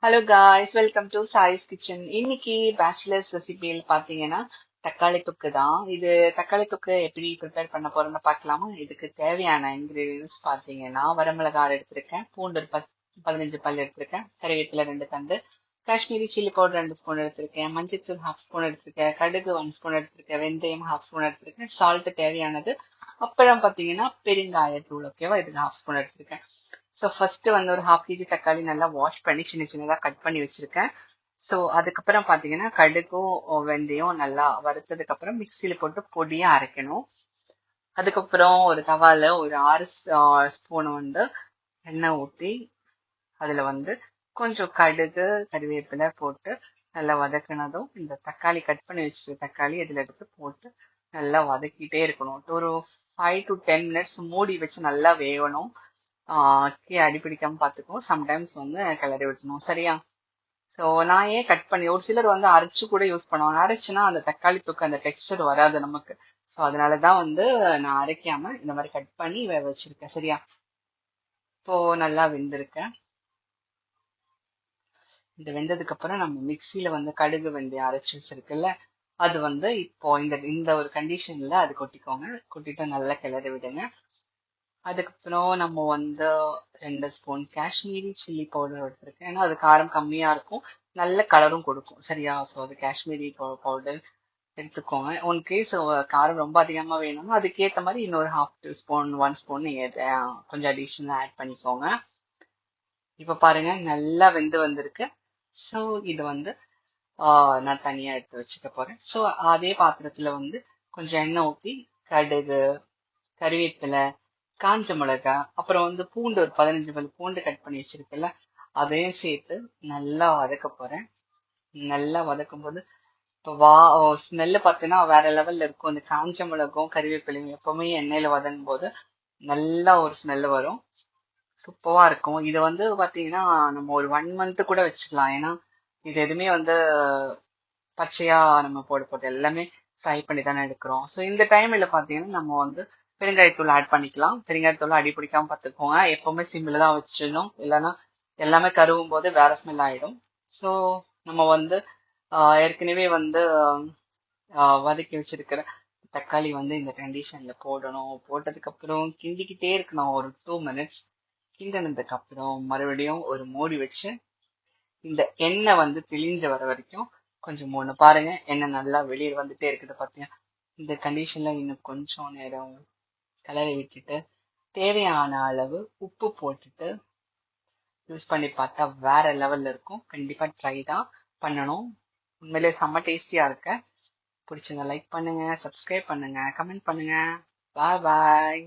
Hello guys, welcome to choice kitchen. இன்னைக்கு bachelors ரெசிபியில் பாத்தீங்கன்னா தக்காளி தொக்கு தான். இது தக்காளி தொக்கு எப்படி ப்ரிப்பேர் பண்ண போறோம்னு பார்க்கலாமா? இதுக்கு தேவையான இன்கிரீடியன்ஸ் பாத்தீங்கன்னா வரமிளகாய் எடுத்திருக்கேன், பூண்டு ஒரு 15 பல் எடுத்திருக்கேன், கறிவேப்பிலை 2 தண்டு, காஷ்மீரி சில்லி பவுடர் 2 ஸ்பூன் எடுத்திருக்கேன், மஞ்சள்தூள் 1/2 ஸ்பூன் எடுத்திருக்கேன், கடுகு 1 ஸ்பூன் எடுத்திருக்கேன், வெந்தயம் 1/2 ஸ்பூன் எடுத்திருக்கேன், சால்ட் தேவையானது. அப்புறம் பாத்தீங்கன்னா பெருங்காயத்தூள், ஓகேவா? இதுக்கு 1/2 ஸ்பூன் எடுத்திருக்கேன். ஸோ ஃபர்ஸ்ட் வந்து ஒரு 1/2 kg தக்காளி நல்லா வாஷ் பண்ணி சின்ன சின்னதா கட் பண்ணி வச்சிருக்கேன். ஸோ அதுக்கப்புறம் பாத்தீங்கன்னா கடுகும் வெந்தயம் நல்லா வறுத்ததுக்கு அப்புறம் மிக்சியில போட்டு பொடியா அரைக்கணும். அதுக்கப்புறம் ஒரு தவால ஒரு 6 ஸ்பூன் வந்து எண்ணெய் ஊற்றி அதுல வந்து கொஞ்சம் கடுகு கறிவேப்பிலை போட்டு நல்லா வதக்கினதும் இந்த தக்காளி கட் பண்ணி வச்சிருக்க தக்காளி இதுல எடுத்து போட்டு நல்லா வதக்கிட்டே இருக்கணும். ஒரு 5 to 10 minutes மூடி வச்சு நல்லா வேகணும். அடி பிடிக்காம பாத்துக்கணும். சம்டைம்ஸ் வந்து கிளறி விட்டணும், சரியா? ஸோ நான் ஏன் கட் பண்ணி, ஒரு சிலர் வந்து அரைச்சு கூட யூஸ் பண்ணுவாங்க. அரைச்சுன்னா அந்த தக்காளி தொக்கு அந்த டெக்ஸ்டர் வராது நமக்கு. ஸோ அதனாலதான் வந்து நான் அரைக்காம இந்த மாதிரி கட் பண்ணி வேக வச்சிருக்கேன், சரியா? இப்போ நல்லா வெந்திருக்கேன். இந்த வெந்ததுக்கு அப்புறம் நம்ம மிக்சியில வந்து கடுகு வெந்தயம் அரைச்சு வச்சிருக்குல்ல, அது வந்து இப்போ இந்த இந்த ஒரு கண்டிஷன்ல அது கொட்டிக்கோங்க. கொட்டிட்டு நல்லா கிளறி விடுங்க. அதுக்கப்புறம் நம்ம வந்து 2 ஸ்பூன் காஷ்மீரி சில்லி பவுடர் எடுத்திருக்கேன். ஏன்னா அது காரம் கம்மியா இருக்கும், நல்ல கலரும் கொடுக்கும், சரியா? ஸோ அது காஷ்மீரி பவுடர் எடுத்துக்கோங்க. ஒன் கேஸ் காரம் ரொம்ப அதிகமா வேணும்னா அதுக்கேற்ற மாதிரி இன்னொரு 1/2 ஸ்பூன் 1 ஸ்பூன் நீங்க கொஞ்சம் அடிஷனலா ஆட் பண்ணிக்கோங்க. இப்ப பாருங்க நல்லா வெந்து வந்திருக்கு. ஸோ இது வந்து நான் தனியா எடுத்து வச்சுக்க போறேன். ஸோ அதே பாத்திரத்துல வந்து கொஞ்சம் எண்ணெய் ஊற்றி கடுகு கறிவேப்பிலை காஞ்ச மிளகாய் அப்புறம் வந்து பூண்டு ஒரு 15 பல் பூண்டு கட் பண்ணி வச்சிருக்கல, அதையும் சேர்த்து நல்லா வதக்க போறேன். நல்லா வதக்கும் போது இப்போ ஸ்மெல்லு பார்த்தீங்கன்னா வேற லெவல்ல இருக்கும். இந்த காஞ்ச மிளகும் கறிவேப்பிலையும் எப்பவுமே எண்ணெயில வதங்கும் போது நல்லா ஒரு ஸ்மெல் வரும், சூப்பரா இருக்கும். இது வந்து பாத்தீங்கன்னா நம்ம ஒரு 1 month கூட வச்சுக்கலாம். ஏன்னா இது எதுவுமே வந்து பச்சையா நம்ம போட போறது எல்லாமே ஃப்ரை பண்ணி தானே எடுக்கிறோம். ஸோ இந்த டைம்ல பாத்தீங்கன்னா நம்ம வந்து பெருங்காயத்தூள் ஆட் பண்ணிக்கலாம். பெருங்காயத்தூள் அடி பிடிக்காம பார்த்துக்கோங்க. எப்பவுமே சிம்ல தான் வச்சிடணும், இல்லைன்னா எல்லாமே கருவும் போது வேற ஸ்மெல் ஆயிடும். ஸோ நம்ம வந்து ஏற்கனவே வந்து வதக்கி வச்சிருக்கிற தக்காளி வந்து இந்த கண்டிஷன்ல போடணும். போட்டதுக்கு அப்புறம் கிண்டிக்கிட்டே இருக்கணும் ஒரு 2 minutes. கிண்டினதுக்கு அப்புறம் மறுபடியும் ஒரு மூடி வச்சு இந்த எண்ணெய் வந்து பிழிஞ்ச வர வரைக்கும் கொஞ்சம் மூணு பாருங்க. எண்ணெய் நல்லா வெளியே வந்துட்டே இருக்குது பாத்தீங்க. இந்த கண்டிஷன்ல இன்னும் கொஞ்சம் நேரம் கிளறி விட்டுட்டு தேவையான அளவு உப்பு போட்டுட்டு யூஸ் பண்ணி பார்த்தா வேற லெவல்ல இருக்கும். கண்டிப்பா ட்ரை தான் பண்ணணும். உண்மையிலே செம்ம டேஸ்டியா இருக்கு. பிடிச்சவங்க லைக் பண்ணுங்க, சப்ஸ்கிரைப் பண்ணுங்க, கமெண்ட் பண்ணுங்க. பாய் பாய்.